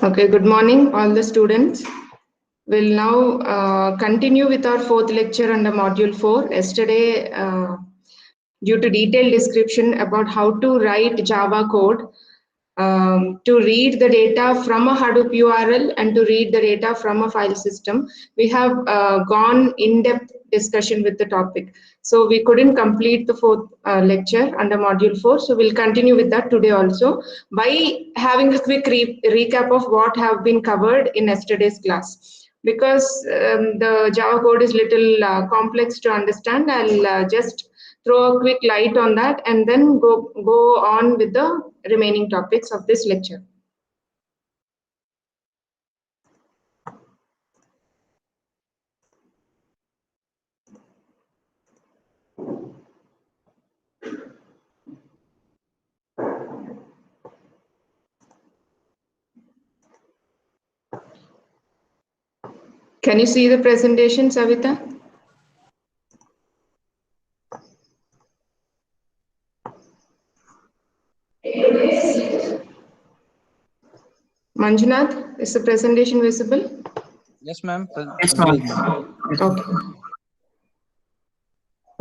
Okay, good morning, all the students. We'll now continue with our fourth lecture under module 4. Yesterday, due to detailed description about how to write Java code, to read the data from a Hadoop URL and to read the data from a file system, we have gone in-depth discussion with the topic. So we couldn't complete the fourth lecture under module 4. So we'll continue with that today also by having a quick recap of what have been covered in yesterday's class. Because the Java code is little complex to understand, I'll just throw a quick light on that and then go on with the remaining topics of this lecture. Can you see the presentation, Savita? Manjunath, is the presentation visible? Yes, ma'am. Yes, ma'am. Okay.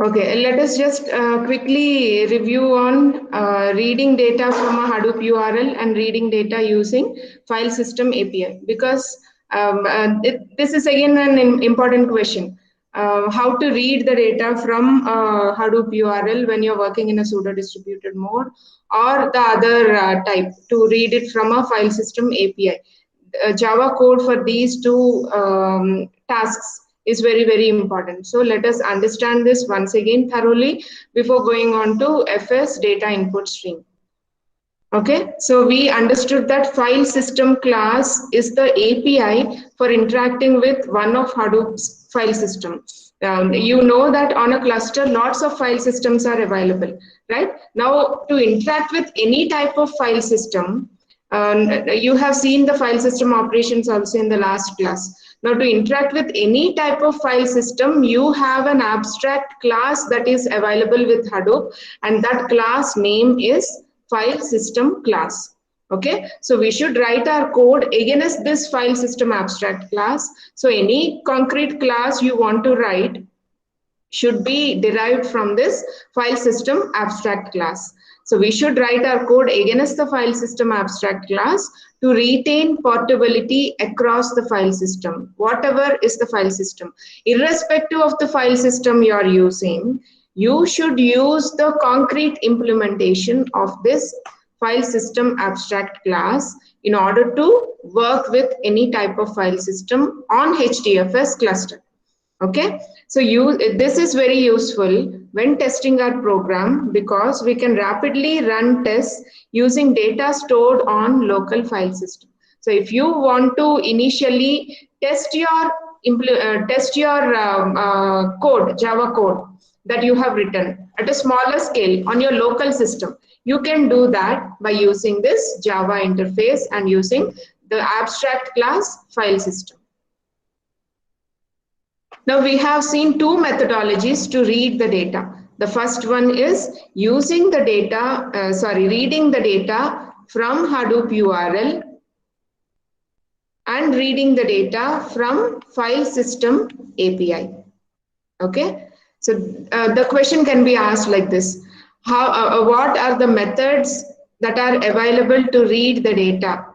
Okay, let us just quickly review on reading data from a Hadoop URL and reading data using file system API, because this is again an important question. How to read the data from Hadoop URL when you're working in a pseudo distributed mode, or the other type to read it from a file system API. Java code for these two tasks is very, very important. So let us understand this once again thoroughly before going on to FS data input stream. Okay, so we understood that file system class is the API for interacting with one of Hadoop's file systems. You know that on a cluster, lots of file systems are available, right? Now, to interact with any type of file system, you have seen the file system operations also in the last class. Now, to interact with any type of file system, you have an abstract class that is available with Hadoop, and that class name is file system class. Okay, so we should write our code against this file system abstract class. So any concrete class you want to write should be derived from this file system abstract class. So we should write our code against the file system abstract class to retain portability across the file system, whatever is the file system. Irrespective of the file system you are using, you should use the concrete implementation of this file system abstract class in order to work with any type of file system on HDFS cluster. Okay, so this is very useful when testing our program, because we can rapidly run tests using data stored on local file system. So if you want to initially test your code, Java code that you have written at a smaller scale on your local system, you can do that by using this Java interface and using the abstract class file system. Now we have seen two methodologies to read the data. The first one is using the data, reading the data from Hadoop URL and reading the data from file system API. Okay, so the question can be asked like this: what are the methods that are available to read the data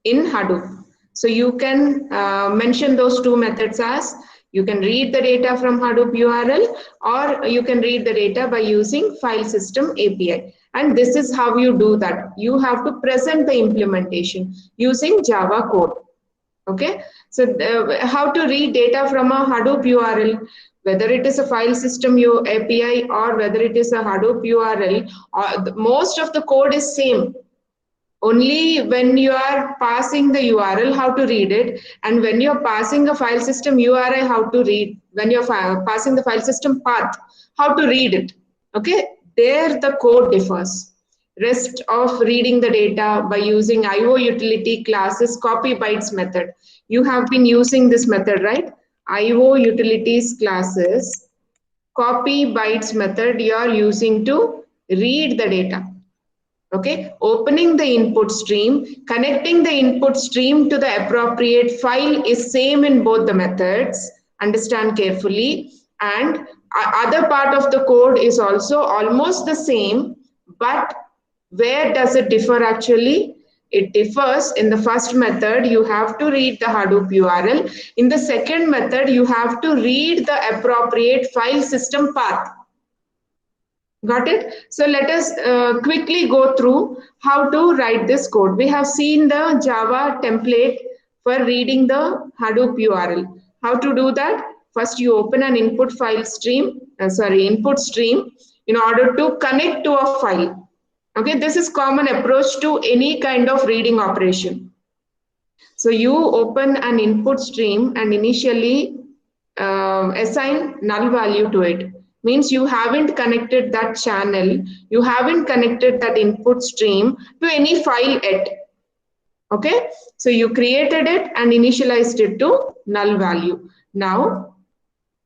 in Hadoop? So you can mention those two methods as: you can read the data from Hadoop URL, or you can read the data by using file system API. And this is how you do that. You have to present the implementation using Java code. Okay, so how to read data from a Hadoop URL, whether it is a file system API or whether it is a Hadoop URL, most of the code is same. Only when you are passing the URL, how to read it, and when you're passing a file system URI, how to read, when you're passing the file system path, how to read it. Okay, there the code differs. Rest of reading the data by using IO utility classes copy bytes method. You have been using this method, right? IO utilities classes copy bytes method you are using to read the data. Okay, opening the input stream, connecting the input stream to the appropriate file is same in both the methods. Understand carefully. And other part of the code is also almost the same, but where does it differ actually? It differs. In the first method, you have to read the Hadoop URL. In the second method, you have to read the appropriate file system path. Got it? So let us quickly go through how to write this code. We have seen the Java template for reading the Hadoop URL. How to do that? First, you open an input input stream in order to connect to a file. Okay, this is common approach to any kind of reading operation. So you open an input stream and initially assign null value to it. Means you haven't connected that channel, you haven't connected that input stream to any file yet. Okay, so you created it and initialized it to null value. Now,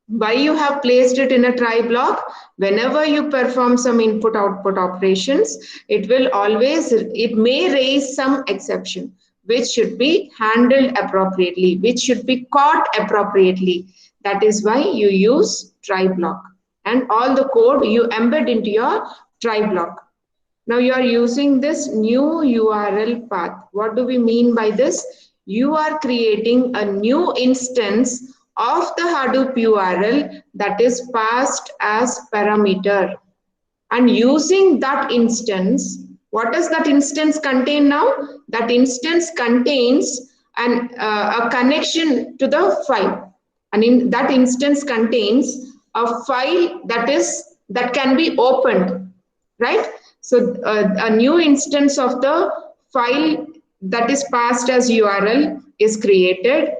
why you have placed it in a try block? Whenever you perform some input output operations, it may raise some exception, which should be handled appropriately, which should be caught appropriately. That is why you use try block, and all the code you embed into your try block. Now you are using this new URL path. What do we mean by this? You are creating a new instance of the Hadoop URL that is passed as parameter. And using that instance, what does that instance contain now? That instance contains a connection to the file. And in that instance contains a file that can be opened, right? So a new instance of the file that is passed as URL is created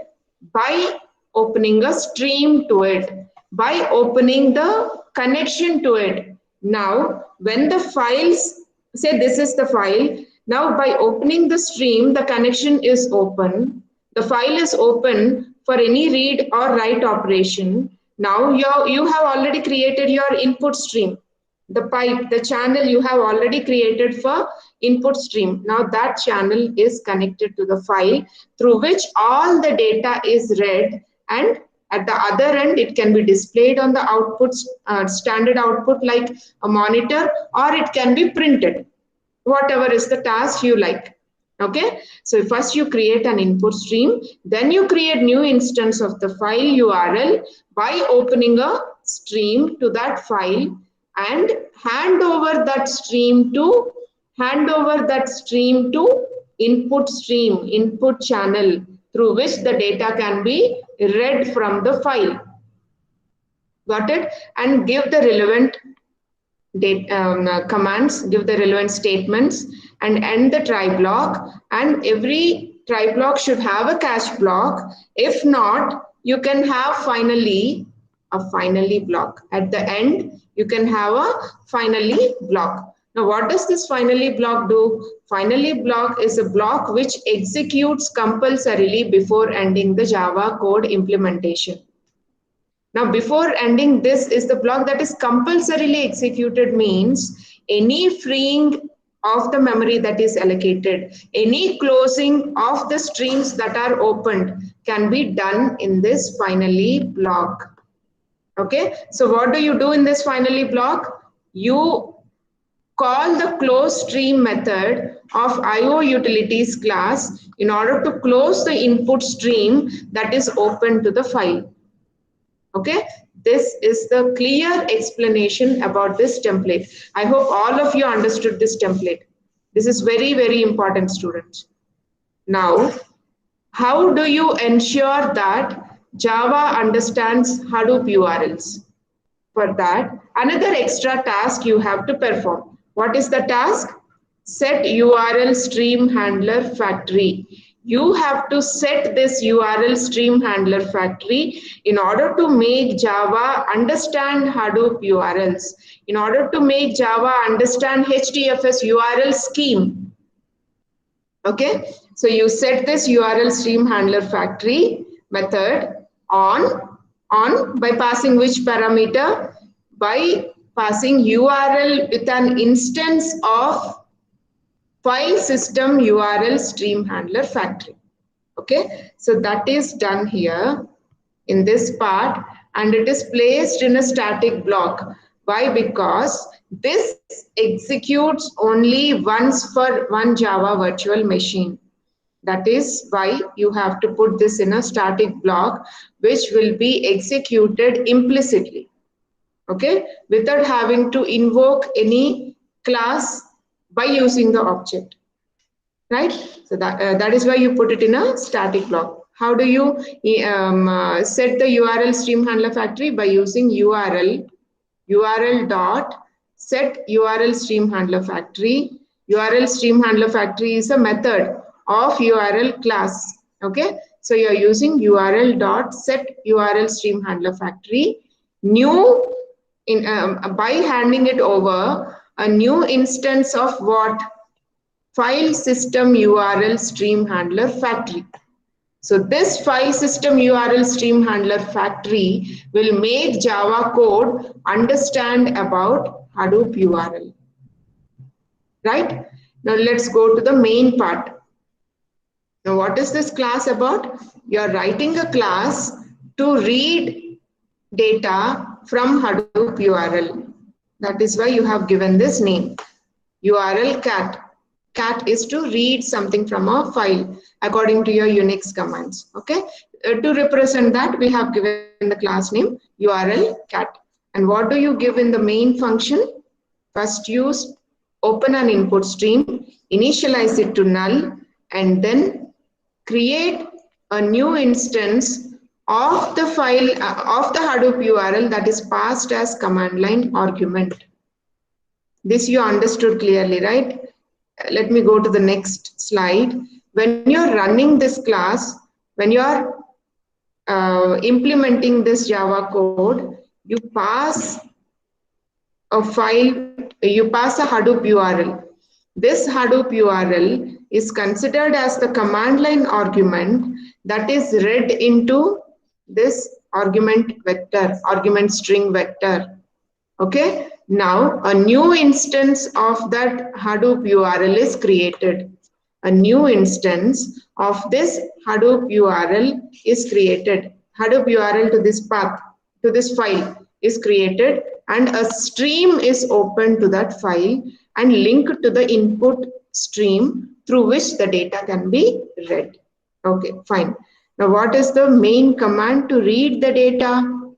by opening a stream to it, by opening the connection to it. Now, when the files, say this is the file, now by opening the stream, the connection is open, the file is open for any read or write operation. Now you have already created your input stream. The pipe, the channel you have already created for input stream. Now that channel is connected to the file through which all the data is read, and at the other end it can be displayed on the output, standard output like a monitor, or it can be printed, whatever is the task you like. Okay, so first you create an input stream, then you create new instance of the file URL by opening a stream to that file and hand over that stream to input channel through which the data can be read from the file. Got it? And give the relevant commands, give the relevant statements, and end the try block. And every try block should have a catch block. If not, you can have finally a finally block. At the end, you can have a finally block. Now, what does this finally block do? Finally block is a block which executes compulsorily before ending the Java code implementation. Now, before ending, this is the block that is compulsorily executed, means any freeing of the memory that is allocated, any closing of the streams that are opened can be done in this finally block. Okay, so what do you do in this finally block? You call the close stream method of IO utilities class in order to close the input stream that is open to the file. Okay, this is the clear explanation about this template. I hope all of you understood this template. This is very, very important, students. Now, how do you ensure that Java understands Hadoop URLs? For that, another extra task you have to perform. What is the task? Set URL stream handler factory. You have to set this URL stream handler factory in order to make Java understand Hadoop URLs, in order to make Java understand HDFS URL scheme. Okay, so you set this URL stream handler factory method on by passing which parameter? By passing URL with an instance of file system URL stream handler factory. Okay, so that is done here in this part, and it is placed in a static block. Why? Because this executes only once for one Java virtual machine. That is why you have to put this in a static block, which will be executed implicitly, okay, without having to invoke any class by using the object, right? So that is why you put it in a static block. How do you set the URL stream handler factory? By using URL dot set URL stream handler factory. URL stream handler factory is a method of URL class. Okay, so you are using URL dot set URL stream handler factory. New by handing it over a new instance of what? File system URL stream handler factory. So this file system URL stream handler factory will make Java code understand about Hadoop URL. Right? Now let's go to the main part. Now what is this class about? You are writing a class to read data from Hadoop URL. That is why you have given this name, URL cat. Cat is to read something from a file according to your Unix commands. Okay, to represent that, we have given the class name URL cat. And what do you give in the main function? First use open an input stream, initialize it to null, and then create a new instance of the file of the Hadoop URL that is passed as command line argument. This you understood clearly, right? Let me go to the next slide. When you're running this class, when you're implementing this Java code, you pass a file, you pass a Hadoop URL. This Hadoop URL is considered as the command line argument that is read into this argument vector, argument string vector. Okay, now a new instance of that Hadoop URL is created. A new instance of this Hadoop URL is created. Hadoop URL to this path, to this file is created, and a stream is opened to that file and linked to the input stream through which the data can be read. Okay, fine. Now what is the main command to read the data?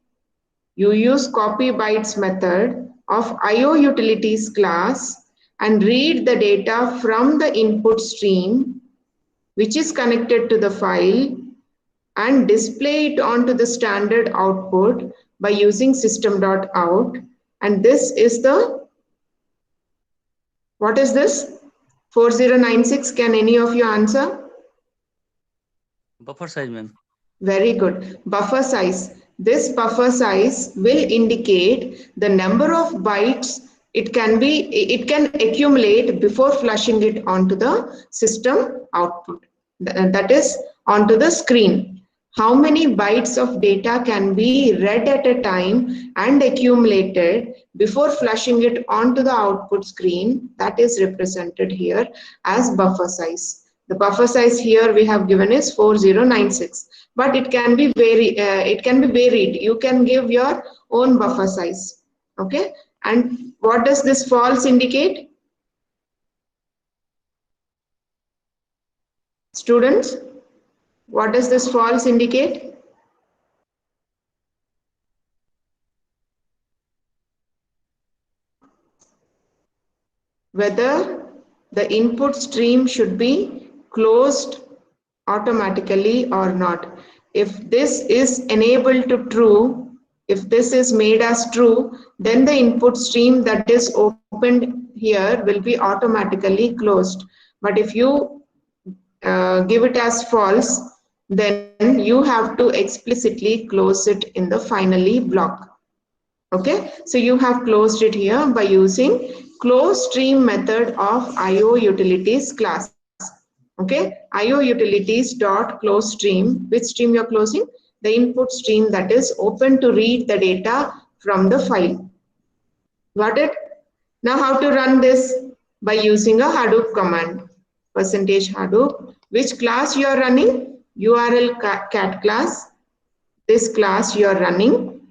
You use copy bytes method of IOUtilities class and read the data from the input stream which is connected to the file and display it onto the standard output by using system.out. And this is the, what is this? 4096, can any of you answer? Buffer size, ma'am. Very good. Buffer size. This buffer size will indicate the number of bytes it can accumulate before flushing it onto the system output. That is onto the screen. How many bytes of data can be read at a time and accumulated before flushing it onto the output screen? That is represented here as buffer size. The buffer size here we have given is 4096, but it can be varied. You can give your own buffer size. Okay, and what does this false indicate? Students, what does this false indicate? Whether the input stream should be closed automatically or not. If this is enabled to true, if this is made as true, then the input stream that is opened here will be automatically closed. But if you give it as false, then you have to explicitly close it in the finally block. Okay, so you have closed it here by using close stream method of IOUtilities class. Okay, IOUtilities dot close stream. Which stream you're closing? The input stream that is open to read the data from the file. Got it? Now how to run this? by using a Hadoop command, %Hadoop. Which class you are running? URL cat class. This class you are running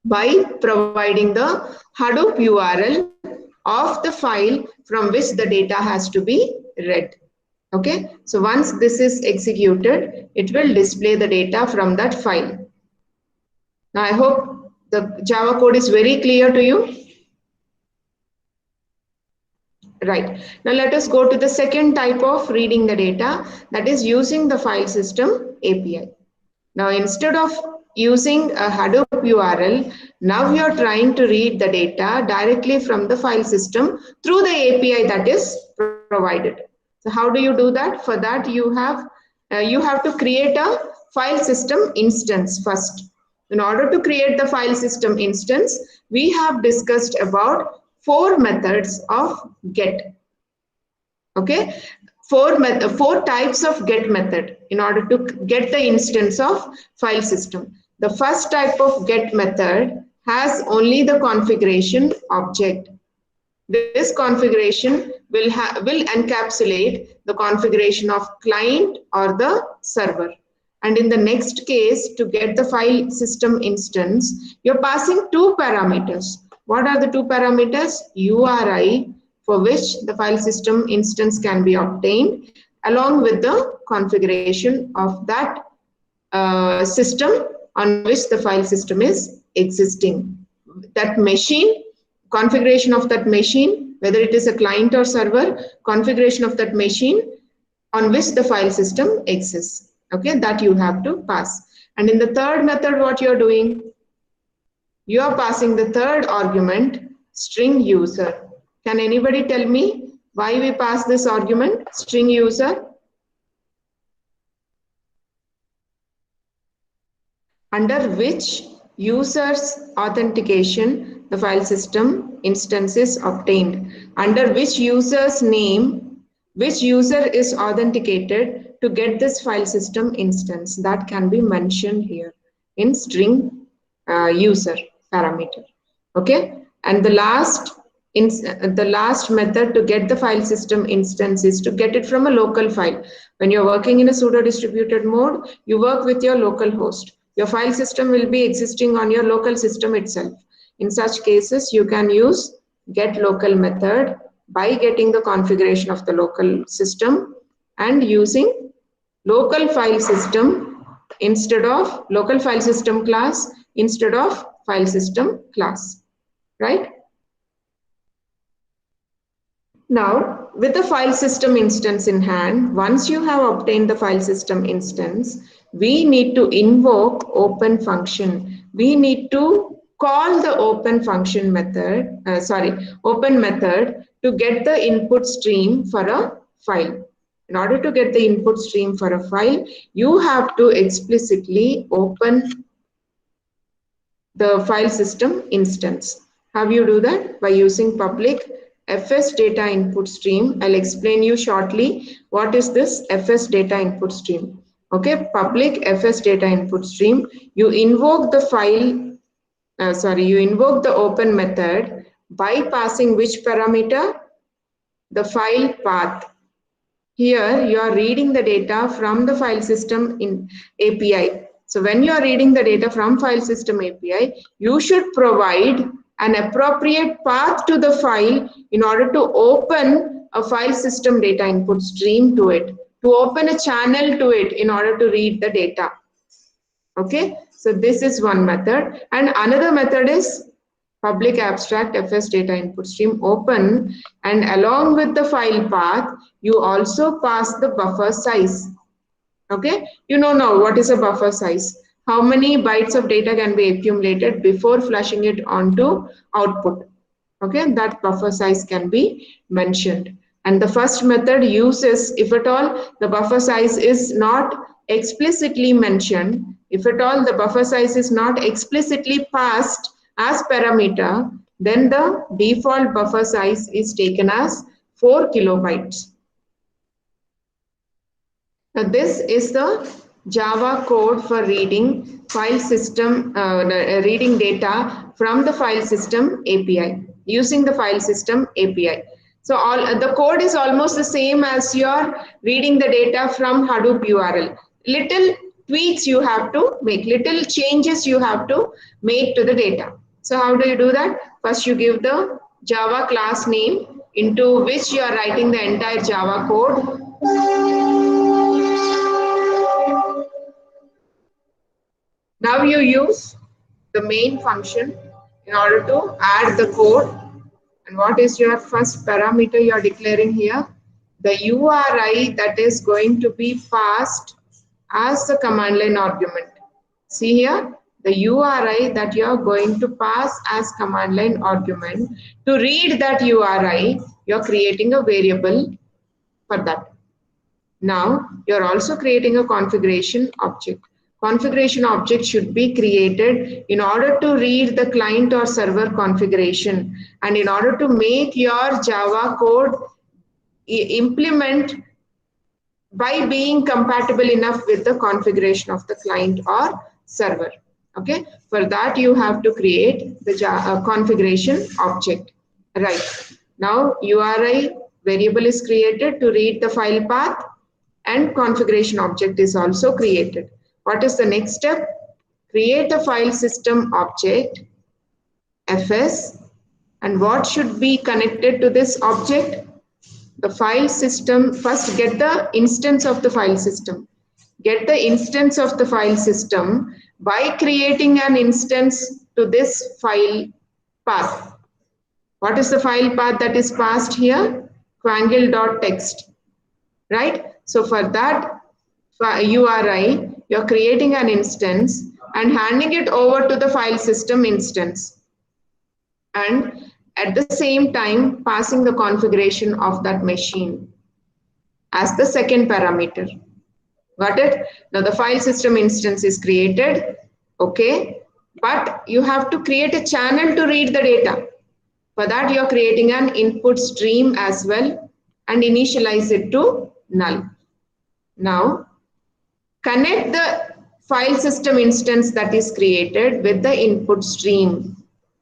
by providing the Hadoop URL of the file from which the data has to be read. Okay, so once this is executed, it will display the data from that file. Now I hope the Java code is very clear to you. Right. Now let us go to the second type of reading the data, that is using the file system API. Now instead of using a Hadoop URL, now you are trying to read the data directly from the file system through the API that is provided. So how do you do that? For that you have to create a file system instance first. In order to create the file system instance, we have discussed about 4 methods of get. Okay, four types of get method in order to get the instance of file system. The first type of get method has only the configuration object. This configuration will encapsulate the configuration of client or the server. And in the next case, to get the file system instance, you're passing 2 parameters. What are the 2 parameters? URI, for which the file system instance can be obtained, along with the configuration of that system on which the file system is existing. That machine, configuration of that machine, whether it is a client or server, configuration of that machine on which the file system exists. Okay, that you have to pass. And in the third method, what you are doing? You are passing the third argument, string user. Can anybody tell me why we pass this argument, string user? Under which user's authentication the file system instance is obtained. Under which user's name, which user is authenticated to get this file system instance, that can be mentioned here in string user parameter. Okay, and the last method to get the file system instance is to get it from a local file. When you're working in a pseudo distributed mode, you work with your local host. Your file system will be existing on your local system itself. In such cases, you can use get local method by getting the configuration of the local system and using local file system instead of local file system class instead of file system class, right? Now, with the file system instance in hand, once you have obtained the file system instance, we need to invoke open function. We need to call the open function method, open method to get the input stream for a file. In order to get the input stream for a file, you have to explicitly open the file system instance. How you do that? By using public fs data input stream. I'll explain you shortly what is this fs data input stream. Okay, public fs data input stream. You invoke the you invoke the open method by passing which parameter? The file path. Here you are reading the data from the file system in API. So when you are reading the data from file system API, you should provide an appropriate path to the file in order to open a file system data input stream to it, to open a channel to it in order to read the data. Okay, so this is one method. And another method is public abstract fs data input stream open, and along with the file path, you also pass the buffer size. Okay, you know now what is a buffer size. How many bytes of data can be accumulated before flushing it onto output. Okay, that buffer size can be mentioned. And the first method uses, if at all the buffer size is not explicitly mentioned, if at all the buffer size is not explicitly passed as parameter, then the default buffer size is taken as 4 kilobytes. Now this is the Java code for reading file system, reading data from the file system API, using the file system API. So the code is almost the same as you're reading the data from Hadoop URL. Little tweaks you have to make, little changes you have to make to the data. So how do you do that? First you give the Java class name into which you are writing the entire Java code. Now you use the main function in order to add the code. And what is your first parameter you are declaring here? The URI that is going to be passed as the command line argument. See here, the URI that you are going to pass as command line argument. To read that URI, you are creating a variable for that. Now, you're also creating a configuration object. Configuration object should be created in order to read the client or server configuration and in order to make your Java code implement by being compatible enough with the configuration of the client or server. Okay, for that you have to create the configuration object. Right, now URI variable is created to read the file path and configuration object is also created. What is the next step? Create a file system object, FS, and what should be connected to this object? The file system. First get the instance of the file system. Get the instance of the file system by creating an instance to this file path. What is the file path that is passed here? Quangle.txt, right? So for that URI, you're creating an instance and handing it over to the file system instance. And at the same time, passing the configuration of that machine as the second parameter. Got it? Now the file system instance is created. Okay. But you have to create a channel to read the data. For that, you're creating an input stream as well and initialize it to null. Now, connect the file system instance that is created with the input stream.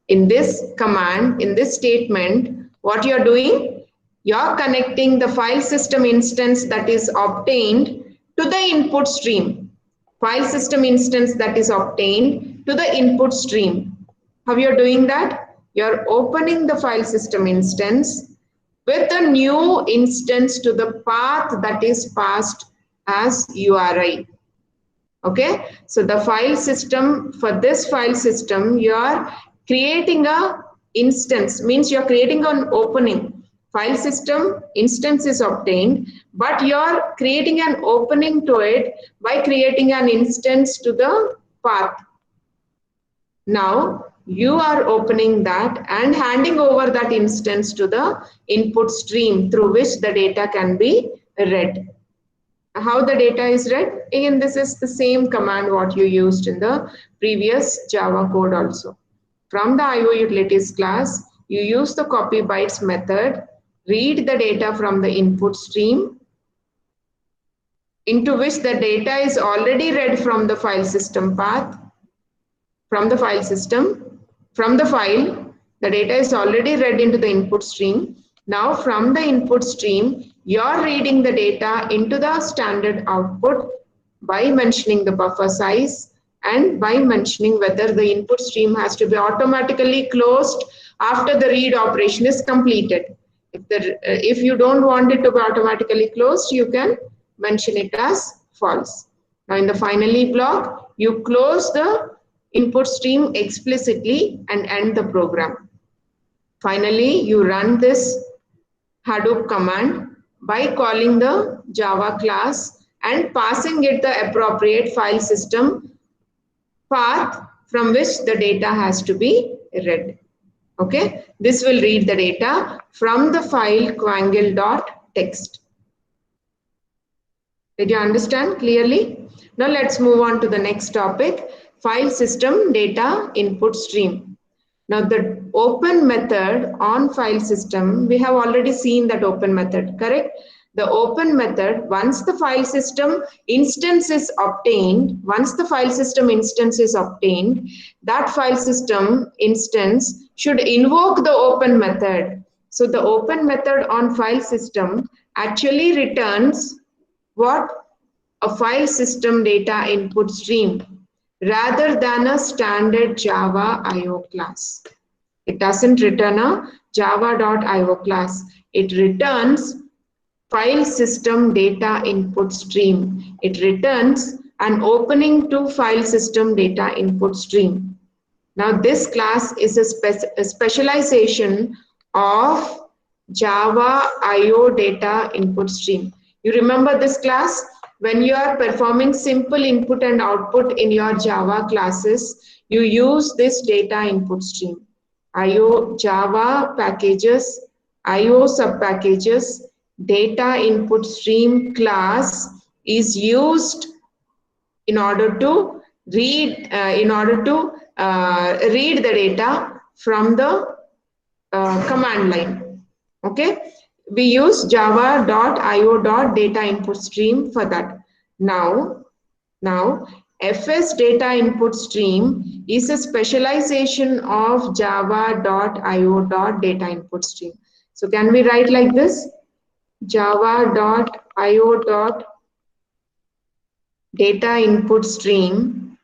In this command, in this statement, what you're doing, you're connecting the file system instance that is obtained to the input stream. File system instance that is obtained to the input stream. How you're doing that? You're opening the file system instance with a new instance to the path that is passed as URI. Okay, so the file system, for this file system, you are creating a instance, means you're creating an opening. File system instance is obtained, but you're creating an opening to it by creating an instance to the path. Now you are opening that and handing over that instance to the input stream through which the data can be read. How the data is read? Again, this is the same command what you used in the previous Java code also. From the IO utilities class, you use the copy bytes method, read the data from the input stream into which the data is already read from the file system path, from the file system, from the file, the data is already read into the input stream. Now from the input stream, you're reading the data into the standard output by mentioning the buffer size and by mentioning whether the input stream has to be automatically closed after the read operation is completed. If you don't want it to be automatically closed, you can mention it as false. Now in the finally block, you close the input stream explicitly and end the program. Finally, you run this Hadoop command by calling the Java class and passing it the appropriate file system path from which the data has to be read. Okay, this will read the data from the file quangle.txt. Did you understand clearly? Now let's move on to the next topic, file system data input stream. Now the open method on file system, we have already seen that open method, correct? The open method, once the file system instance is obtained, that file system instance should invoke the open method So the open method on file system actually returns what? A file system data input stream rather than a standard Java IO class. It doesn't return a java.io class. It returns file system data input stream. It returns an opening to file system data input stream. Now this class is a specialization of Java IO data input stream. You remember this class? When you are performing simple input and output in your Java classes, you use this data input stream. IO Java packages, IO subpackages, data input stream class is used in order to read read the data from the command line. Okay, we use java.io.data input stream for that. Now fs data input stream is a specialization of java.io.data input stream. So can we write like this? java.io.data input stream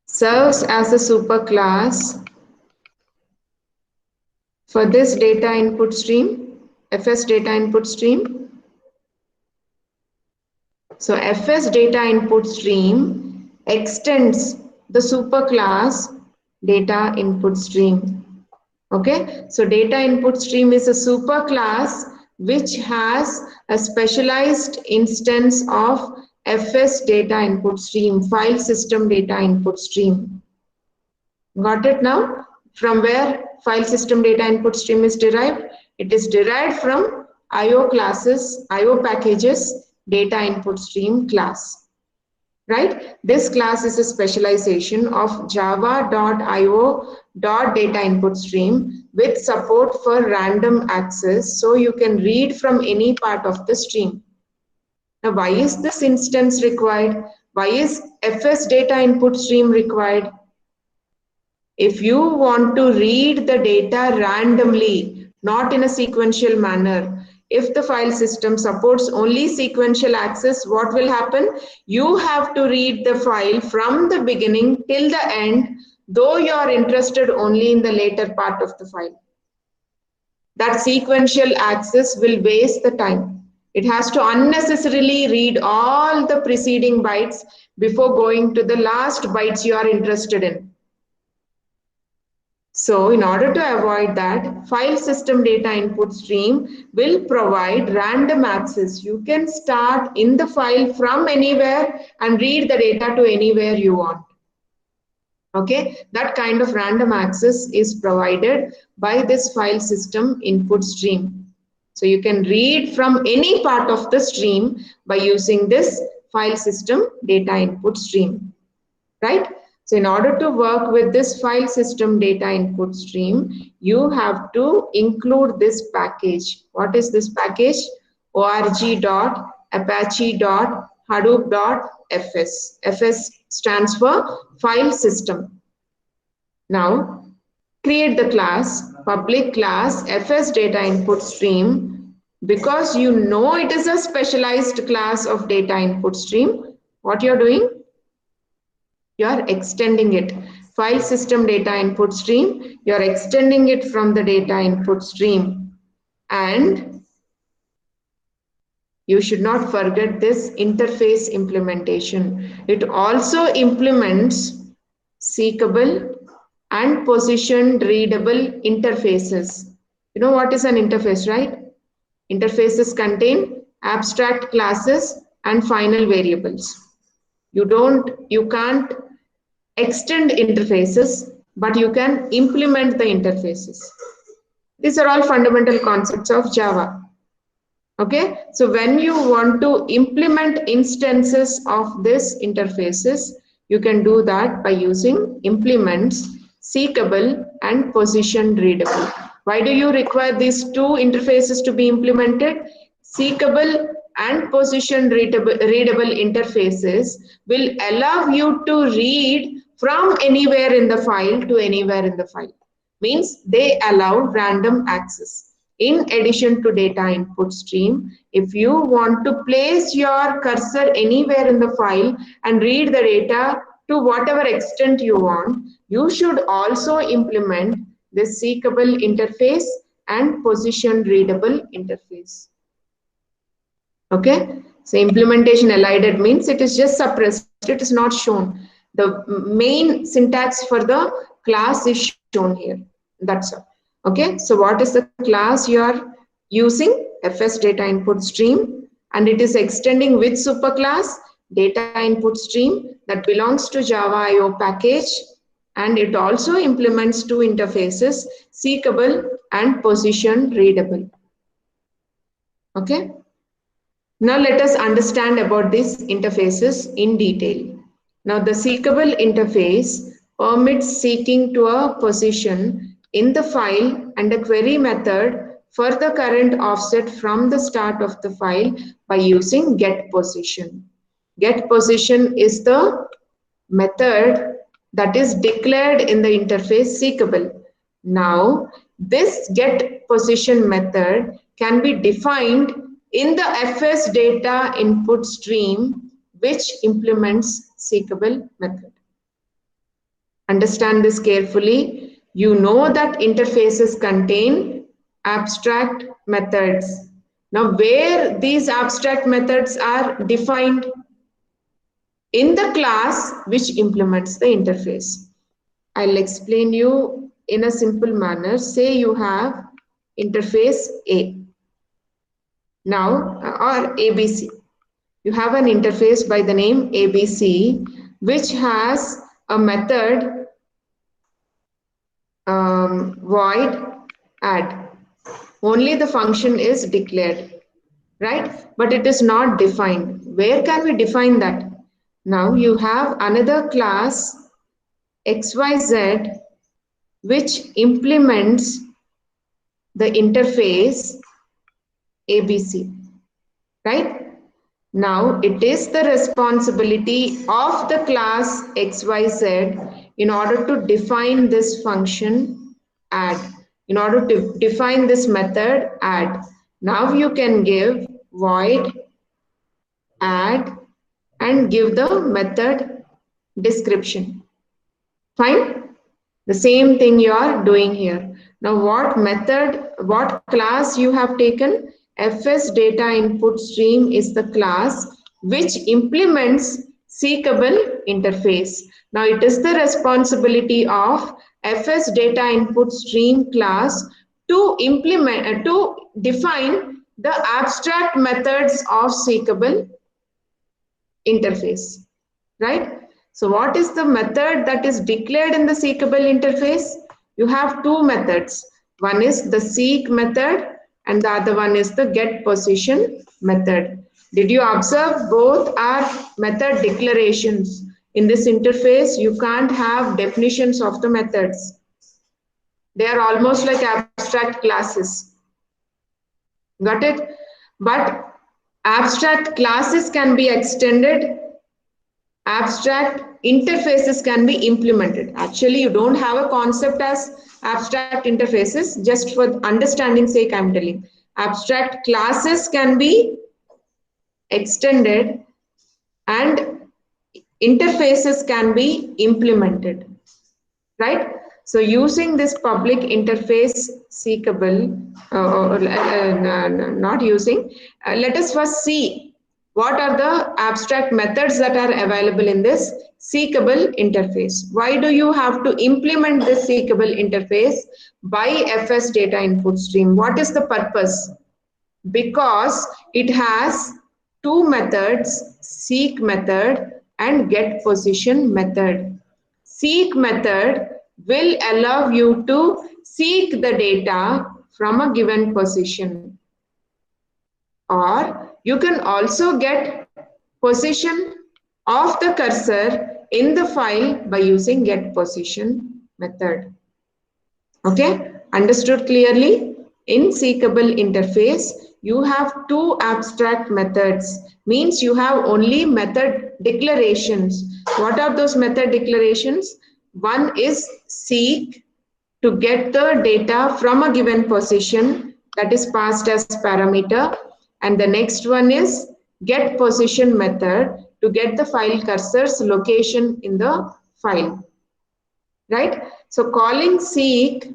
serves as a superclass for this data input stream, fs data input stream. So fs data input stream extends the superclass data input stream. Okay, so data input stream is a superclass which has a specialized instance of fs data input stream, file system data input stream. Got it now? From where file system data input stream is derived? It is derived from IO classes, IO packages, data input stream class. Right? This class is a specialization of java.io.data input stream with support for random access, so you can read from any part of the stream. Now, why is this instance required? Why is fs data input stream required? If you want to read the data randomly, not in a sequential manner, if the file system supports only sequential access, what will happen? You have to read the file from the beginning till the end, though you are interested only in the later part of the file. That sequential access will waste the time. It has to unnecessarily read all the preceding bytes before going to the last bytes you are interested in. So in order to avoid that, file system data input stream will provide random access. You can start in the file from anywhere and read the data to anywhere you want. Okay, that kind of random access is provided by this file system input stream. So you can read from any part of the stream by using this file system data input stream, right? So in order to work with this file system data input stream, you have to include this package. What is this package? org.apache.hadoop.fs. fs stands for file system. Now, create the class, public class fs data input stream. Because you know it is a specialized class of data input stream, what you're doing? You are extending it. File system data input stream, you are extending it from the data input stream. And you should not forget this interface implementation. It also implements seekable and position readable interfaces. You know what is an interface, right? Interfaces contain abstract classes and final variables. You can't extend interfaces, but you can implement the interfaces. These are all fundamental concepts of Java. Okay, so when you want to implement instances of this interfaces, you can do that by using implements, seekable and position readable. Why do you require these two interfaces to be implemented? Seekable and position readable interfaces will allow you to read from anywhere in the file to anywhere in the file means they allow random access. In addition to data input stream, if you want to place your cursor anywhere in the file and read the data to whatever extent you want, you should also implement this seekable interface and position readable interface. Okay, so implementation elided means it is just suppressed, it is not shown. The main syntax for the class is shown here. That's all. Okay, so what is the class you are using? FS data input stream, and it is extending which superclass? Data input stream that belongs to Java IO package, and it also implements two interfaces, seekable and position readable. Okay. Now let us understand about these interfaces in detail. Now the seekable interface permits seeking to a position in the file and a query method for the current offset from the start of the file by using getPosition. GetPosition is the method that is declared in the interface seekable. Now this getPosition method can be defined in the FS data input stream which implements seekable method. Understand this carefully. You know that interfaces contain abstract methods. Now where these abstract methods are defined? In the class which implements the interface. I'll explain you in a simple manner. Say you have interface A. Now, or ABC. You have an interface by the name ABC, which has a method void add. Only the function is declared, right? But it is not defined. Where can we define that? Now you have another class XYZ which implements the interface ABC, right? Now it is the responsibility of the class XYZ in order to define this function add, in order to define this method add. Now you can give void add and give the method description. Fine? The same thing you are doing here. Now what method, what class you have taken? FS data input stream is the class which implements seekable interface. Now it is the responsibility of FS data input stream class to implement, to define the abstract methods of seekable interface, right? So what is the method that is declared in the seekable interface? You have two methods. One is the seek method and the other one is the getPosition method. Did you observe both are method declarations? In this interface, you can't have definitions of the methods. They are almost like abstract classes. Got it? But abstract classes can be extended. Abstract interfaces can be implemented. Actually, you don't have a concept as abstract interfaces. Just for understanding sake, I'm telling. Abstract classes can be extended and interfaces can be implemented, right? So using this public interface seekable, not using, let us first see what are the abstract methods that are available in this seekable interface. Why do you have to implement this seekable interface by FS data input stream? What is the purpose? Because it has two methods, seek method and getPosition method. Seek method will allow you to seek the data from a given position. Or you can also get position of the cursor in the file by using getPosition method. Okay, understood clearly? In seekable interface, you have two abstract methods, means you have only method declarations. What are those method declarations? One is seek, to get the data from a given position that is passed as parameter, and the next one is get position method to get the file cursor's location in the file, right? So calling seek,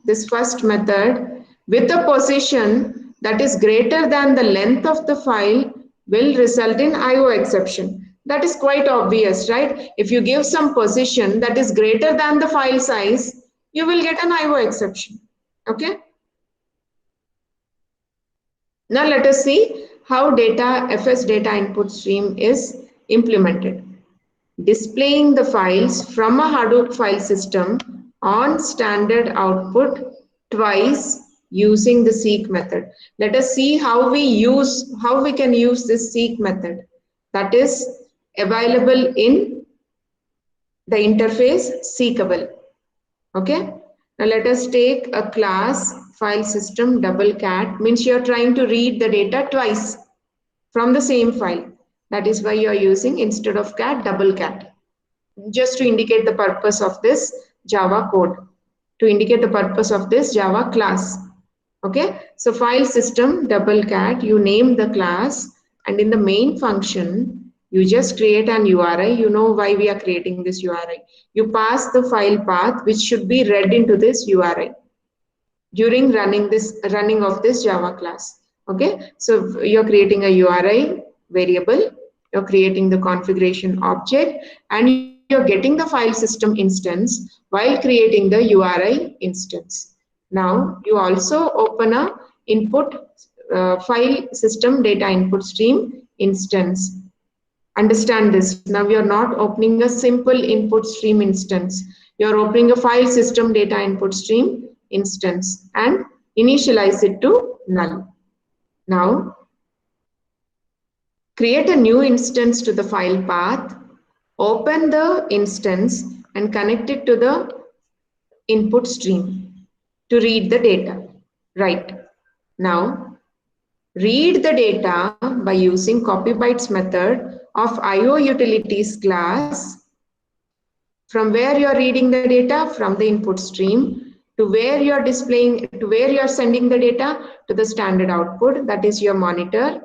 this first method, with a position that is greater than the length of the file will result in IO exception. That is quite obvious, right? If you give some position that is greater than the file size, you will get an IO exception. Okay. Now let us see how FS data input stream is implemented. Displaying the files from a Hadoop file system on standard output twice using the seek method. Let us see how we can use this seek method that is available in the interface seekable. Okay. Now let us take a class file system double cat, means you are trying to read the data twice from the same file. That is why you are using, instead of cat, double cat, just to indicate the purpose of this Java code, to indicate the purpose of this Java class. Okay, so file system double cat, you name the class, and in the main function, you just create an URI. You know why we are creating this URI. You pass the file path, which should be read into this URI during running of this Java class. Okay, so you're creating a URI variable, you're creating the configuration object, and you're getting the file system instance while creating the URI instance. Now you also open a input file system data input stream instance. Understand this. Now you're not opening a simple input stream instance. You're opening a file system data input stream instance and initialize it to null. Now create a new instance to the file path, open the instance and connect it to the input stream to read the data. Right. Now read the data by using copybytes method of IO utilities class. From where you are reading the data? From the input stream. To where you are displaying, to where you are sending the data? To the standard output, that is your monitor,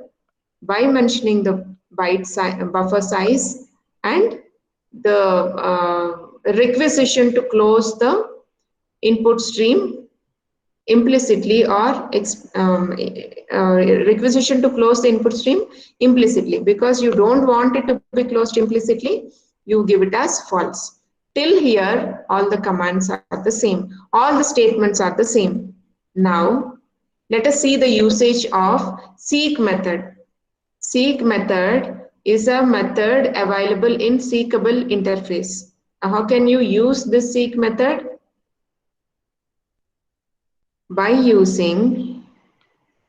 by mentioning the byte size, buffer size, and the requisition to close the input stream implicitly, or requisition to close the input stream implicitly, because you don't want it to be closed implicitly, you give it as false. Till here, all the commands are the same. All the statements are the same. Now, let us see the usage of seek method. Seek method is a method available in seekable interface. Now, how can you use this seek method? By using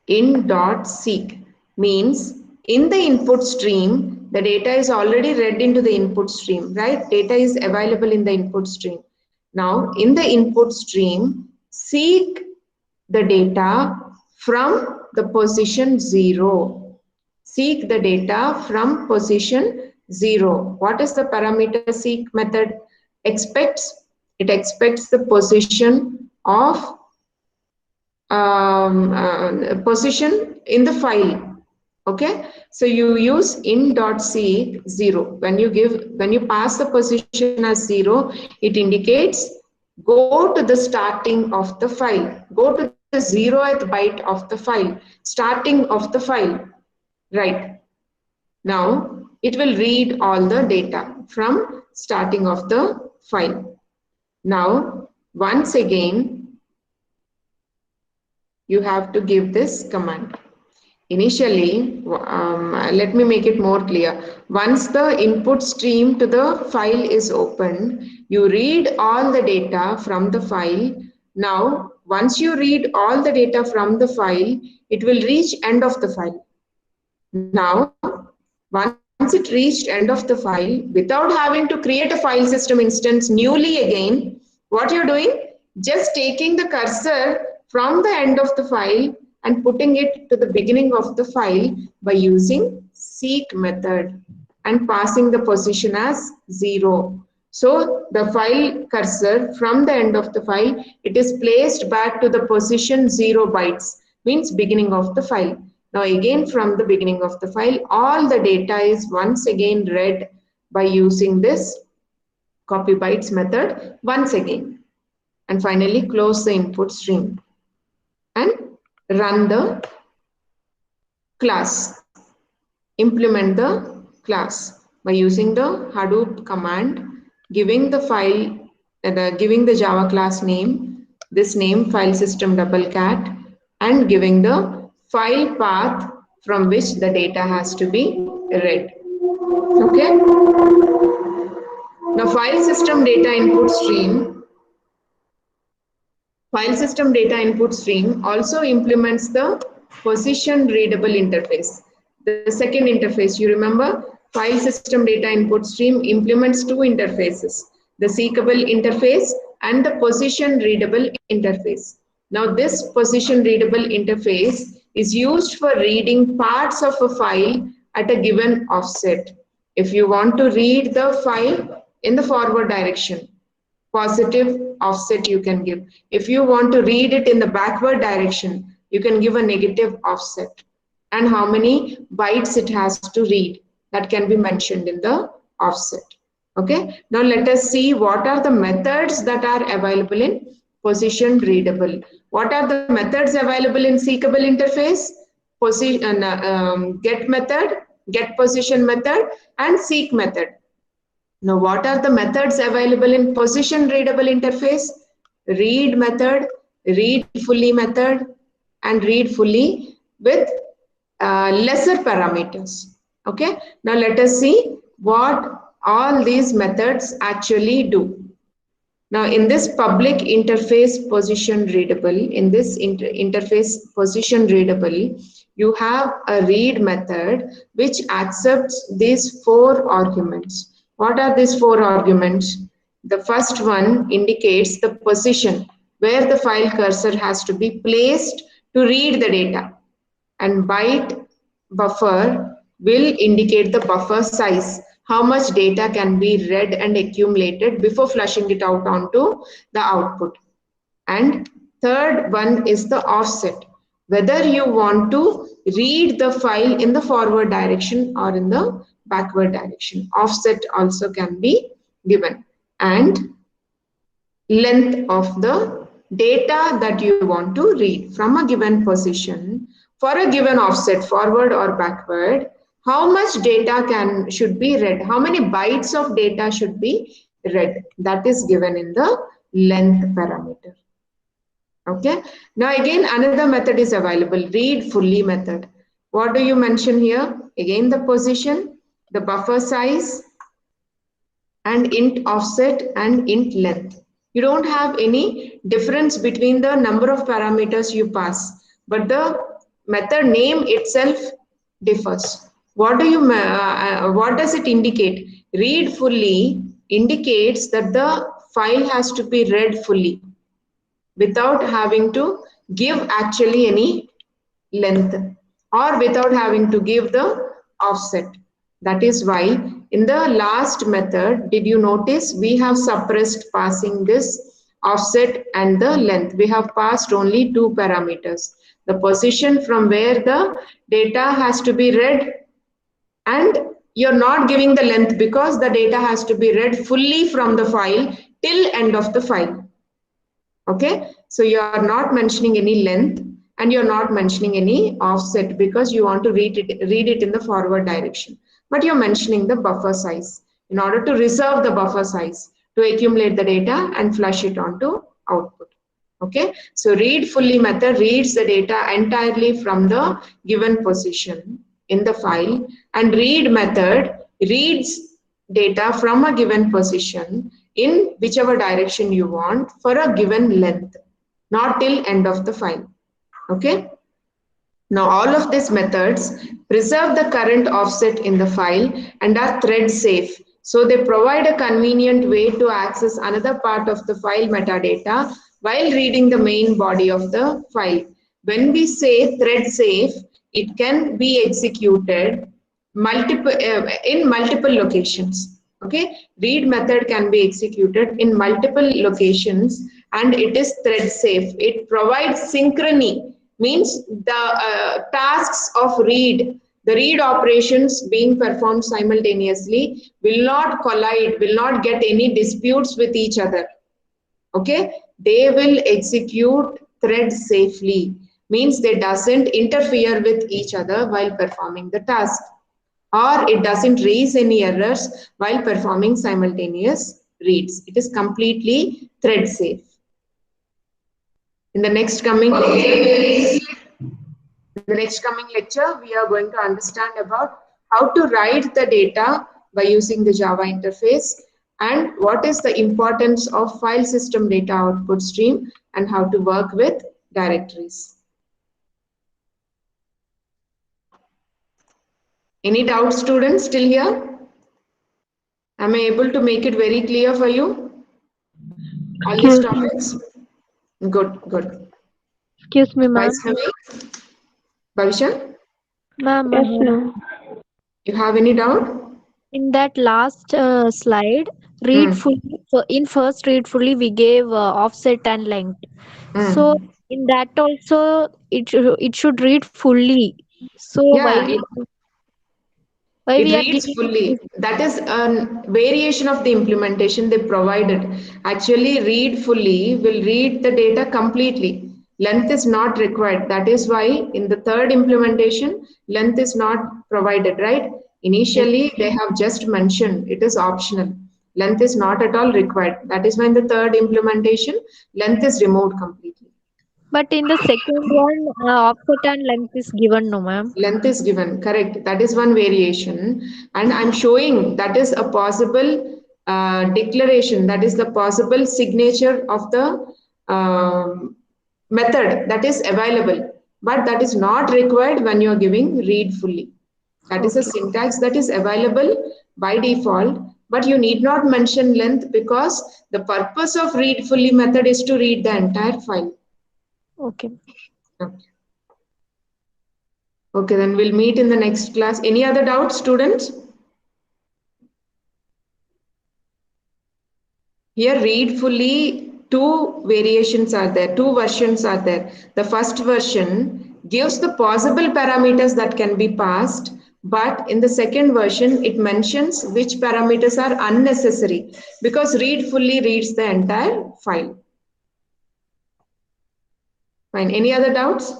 in.seek, means in the input stream, the data is already read into the input stream, right? Data is available in the input stream. Now, in the input stream, seek the data from the position 0. Seek the data from position 0. What is the parameter seek method expects? It expects the position of position in the file. Okay, so you use in.seek 0. When you pass the position as 0, it indicates go to the starting of the file, go to the 0th byte of the file, starting of the file. Right. Now it will read all the data from starting of the file. Now once again you have to give this command. Initially, let me make it more clear. Once the input stream to the file is opened, you read all the data from the file. Now, once you read all the data from the file, it will reach end of the file. Now, once it reached end of the file, without having to create a file system instance newly again, what you're doing? Just taking the cursor from the end of the file and putting it to the beginning of the file by using seek method and passing the position as 0. So the file cursor from the end of the file, it is placed back to the position 0 bytes, means beginning of the file. Now again from the beginning of the file, all the data is once again read by using this copy bytes method once again. And finally close the input stream and run the class. Implement the class by using the Hadoop command, giving the file, giving the Java class name, this name file system double cat, and giving the file path from which the data has to be read. Okay. Now file system data input stream. File system data input stream also implements the position readable interface. The second interface, you remember, file system data input stream implements two interfaces, the seekable interface and the position readable interface. Now this position readable interface is used for reading parts of a file at a given offset. If you want to read the file in the forward direction, positive offset you can give. If you want to read it in the backward direction, you can give a negative offset. And how many bytes it has to read, that can be mentioned in the offset. Okay, now let us see what are the methods that are available in position readable. What are the methods available in seekable interface? Get method, get position method, and seek method. Now, what are the methods available in position readable interface? Read method, read fully method, and read fully with lesser parameters. Okay. Now, let us see what all these methods actually do. Now, in this public interface position readable, in this interface position readable, you have a read method which accepts these four arguments. What are these four arguments? The first one indicates the position where the file cursor has to be placed to read the data, and byte buffer will indicate the buffer size, how much data can be read and accumulated before flushing it out onto the output. And third one is the offset, whether you want to read the file in the forward direction or in the backward direction. Offset also can be given. And length of the data that you want to read from a given position for a given offset, forward or backward. How much data should be read, how many bytes of data should be read, that is given in the length parameter. Okay, now again another method is available, read fully method. What do you mention here? Again the position, the buffer size, and int offset and int length. You don't have any difference between the number of parameters you pass, but the method name itself differs. What does it indicate? Read fully indicates that the file has to be read fully without having to give actually any length or without having to give the offset. That is why in the last method, did you notice we have suppressed passing this offset and the length? We have passed only two parameters, the position from where the data has to be read, and you're not giving the length because the data has to be read fully from the file till end of the file. Okay, so you are not mentioning any length and you're not mentioning any offset because you want to read it in the forward direction, but you're mentioning the buffer size in order to reserve the buffer size to accumulate the data and flush it onto output. Okay, so read fully method reads the data entirely from the given position in the file, and read method reads data from a given position in whichever direction you want for a given length, not till end of the file. Okay. Now all of these methods preserve the current offset in the file and are thread safe. So they provide a convenient way to access another part of the file metadata while reading the main body of the file. When we say thread safe, it can be executed in multiple locations. Okay, read method can be executed in multiple locations and it is thread safe. It provides synchrony, means the tasks of the read operations being performed simultaneously will not collide, will not get any disputes with each other. Okay, they will execute thread safely, means they doesn't interfere with each other while performing the task, or it doesn't raise any errors while performing simultaneous reads. It is completely thread safe. In the next coming lecture, we are going to understand about how to write the data by using the Java interface and what is the importance of file system data output stream and how to work with directories. Any doubts, students, still here? Am I able to make it very clear for you? All these topics? Good, good. Excuse me, ma'am. Bhavisha, Ma'am, Yes, ma'am. you have any doubt? in that last slide, read fully. In first read fully, we gave offset and length. So in that also, it should read fully. So Yeah, why it we are reads giving fully. That is a variation of the implementation they provided. Actually, read fully will read the data completely. Length is not required. That is why in the third implementation, length is not provided, right? Initially, they have just mentioned it is optional. Length is not at all required. That is why in the third implementation, length is removed completely. But in the second one, offset and length is given, no, ma'am. Length is given, correct. That is one variation. And I'm showing that is a possible declaration, that is the possible signature of the method that is available. But that is not required when you're giving read fully. That is a syntax that is available by default, but you need not mention length because the purpose of read fully method is to read the entire file. Okay. Okay. Okay, then we'll meet in the next class. Any other doubts, students? Here, read fully, two variations are there, two versions are there. The first version gives the possible parameters that can be passed, but in the second version, it mentions which parameters are unnecessary because read fully reads the entire file. Fine. Any other doubts?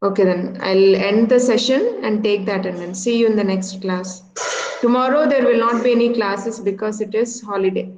Okay, then I'll end the session and take the attendance. See you in the next class. Tomorrow there will not be any classes because it is holiday.